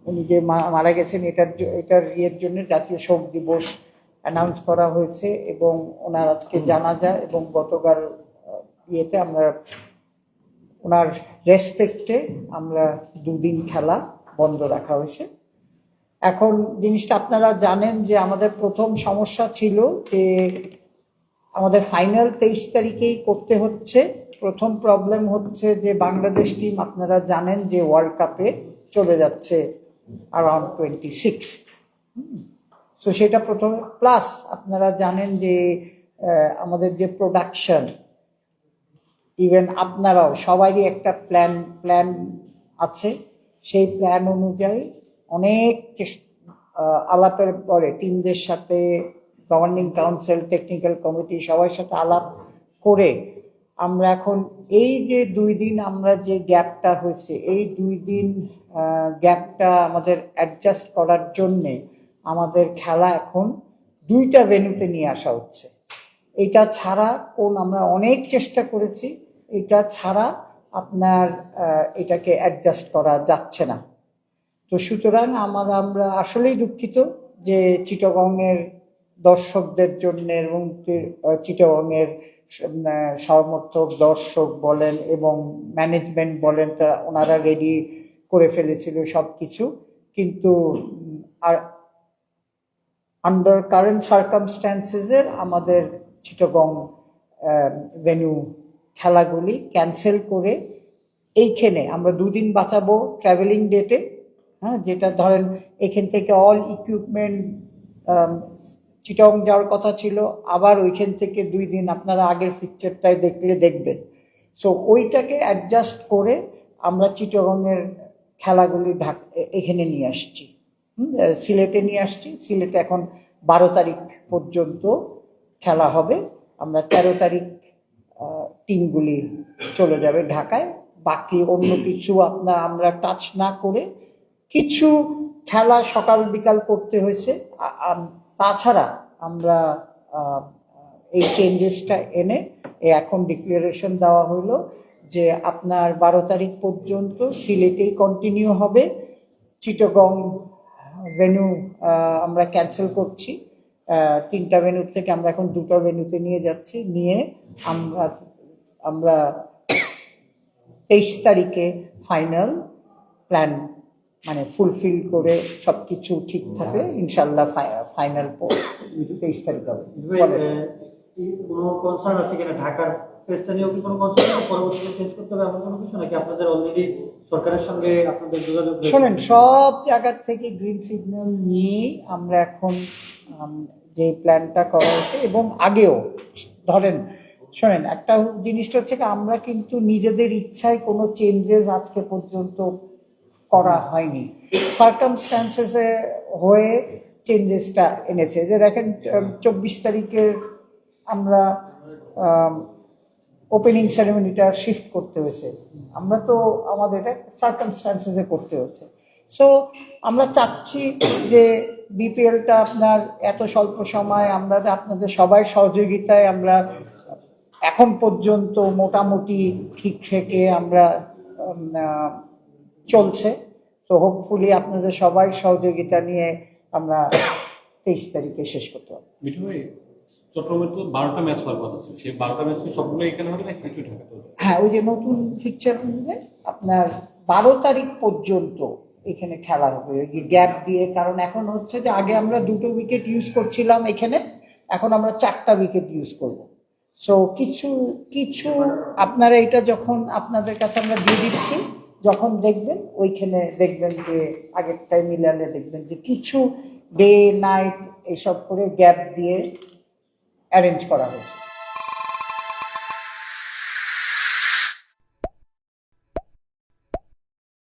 উনি যে মারা গেছেন এটার ইয়ের জন্য জাতীয় শোক দিবস অ্যানাউন্স করা হয়েছে এবং ওনার আজকে জানাজা এবং গতকাল ইয়েতে আমরা ওনার রেসপেক্টে আমরা 2 দিন খেলা বন্ধ রাখা হয়েছে। এখন জিনিসটা আপনারা জানেন যে আমাদের প্রথম সমস্যা ছিল যে আমাদের ফাইনাল 23 তারিখেই করতে হচ্ছে। প্রথম প্রবলেম হচ্ছে যে বাংলাদেশ টিম আপনারা জানেন যে ওয়ার্ল্ড কাপে চলে যাচ্ছে অ্যারাউন্ড 26। সো সেটা প্রথম, প্লাস আপনারা জানেন যে আমাদের যে প্রোডাকশন, ইভেন আপনারাও সবারই একটা প্ল্যান আছে। সেই প্ল্যান অনুযায়ী অনেক আলাপের পরে টিমদের সাথে, গভর্নিং কাউন্সিল, টেকনিক্যাল কমিটি সবার সাথে আলাপ করে আমরা এখন এই যে 2 দিন আমরা যে গ্যাপটা হয়েছে, এই 2 দিন গ্যাপটা আমাদের অ্যাডজাস্ট করার জন্যে আমাদের খেলা এখন 2টা ভেন্যুতে নিয়ে আসা হচ্ছে। এটা ছাড়া আমরা অনেক চেষ্টা করেছি, এটা ছাড়া আপনার এটাকে অ্যাডজাস্ট করা যাচ্ছে না। তো সুতরাং আমরা আসলেই দুঃখিত যে চিটাগংয়ের দর্শকদের জন্য এবং চিটাগংয়ের সমর্থক দর্শক বলেন এবং ম্যানেজমেন্ট বলেন, ওনারা রেডি করে ফেলেছিল সবকিছু, কিন্তু আর আন্ডার কারেন্ট সার্কামস্ট্যান্সেসের আমাদের চিটাগং ভেন্যু খেলাগুলি ক্যান্সেল করে এইখানে আমরা 2 দিন বাঁচাবো ট্রাভেলিং ডেটে। হ্যাঁ, যেটা ধরেন এখান থেকে অল ইকুইপমেন্ট চিটাগং যাওয়ার কথা ছিল, আবার ওইখান থেকে 2 দিন আপনারা আগের পিকচারটায় দেখবেন। সো ওইটাকে অ্যাডজাস্ট করে আমরা চিটাগংয়ের খেলাগুলি এখানে নিয়ে আসছি, সিলেটে নিয়ে আসছি। সিলেটে এখন 12 তারিখ পর্যন্ত খেলা হবে। আমরা 13 তারিখ টিমগুলি চলে যাবে ঢাকায়। বাকি অন্য কিছু আমরা টাচ না করে, কিছু খেলা সকাল বিকাল করতে হয়েছে। তাছাড়া আমরা এই চেঞ্জেসটা এনে এখন ডিক্লারেশন দেওয়া হলো যে আপনার 12 তারিখ পর্যন্ত সিলেটেই কন্টিনিউ হবে। চিটাগং ভেন্যু আমরা ক্যান্সেল করছি। 3টা ভেন্যুর থেকে আমরা এখন 2টা ভেন্যুতে নিয়ে যাচ্ছি। নিয়ে আমরা 23 তারিখে ফাইনাল প্ল্যান মানে ফুলফিল করে সবকিছু ঠিক থাকলে ইনশাল্লাহ ফাইনাল 23 তারিখ হবে। কোনো কনসার্ন আছে কিনা ঢাকার ফেস্টা নিয়েও কি কোনো কনসার্ন আছে? পরবর্তীতে চেঞ্জ করতে হবে এমন কোনো কিছু নাকি আপনাদের অলরেডি সরকারের সঙ্গে আপনাদের যোগাযোগ? শোনেন, সব জায়গা থেকে গ্রিন সিগন্যাল নিয়ে আমরা এখন যে প্ল্যানটা করা হয়েছে এবং আগেও ধরেন, শোনেন একটা জিনিসটা হচ্ছে আমরা কিন্তু নিজেদের ইচ্ছায় কোনো চেঞ্জেস আজকে পর্যন্ত করা হয়নি। সার্কামস্ট্যান্সেসে হয়ে চেঞ্জেসটা এনেছে। যে দেখেন 24 তারিখের আমরা ওপেনিং সেরেমনিটা শিফট করতে হয়েছে। আমরা তো আমাদের এটা সার্কামস্ট্যান্সেসে করতে হয়েছে। সো আমরা চাচ্ছি যে বিপিএলটা আপনার এত স্বল্প সময় আমরা আপনাদের সবাই সহযোগিতায় আমরা এখন পর্যন্ত মোটামুটি ঠিক থেকে আমরা চলছে। সো হোপফুলি আপনাদের সবাই সহযোগিতা নিয়ে আমরা 23 তারিখে শেষ করতে হবে। চট্টগ্রামে তো 12টা ম্যাচ হওয়ার কথা ছিল, সেই 12টা ম্যাচ সবগুলো এখানে হবে না কিছু ঢাকাতে হবে? হ্যাঁ, ওই যে নতুন পিকচার অনুযায়ী আপনার 12 তারিখ পর্যন্ত এখানে খেলা হবে, ওই গ্যাপ দিয়ে। কারণ এখন হচ্ছে যে আগে আমরা 2টো উইকেট ইউজ করছিলাম এখানে, এখন আমরা 4টা উইকেট ইউজ করব। সো কিছু আপনারা এটা যখন আপনাদের কাছে আমরা দিয়ে দিচ্ছি, যখন দেখবেন ওইখানে দেখবেন যে আগেরটাই মিলালে দেখবেন যে কিছু ডে নাইট এইসব করে গ্যাপ দিয়ে অ্যারেঞ্জ করা হয়েছে।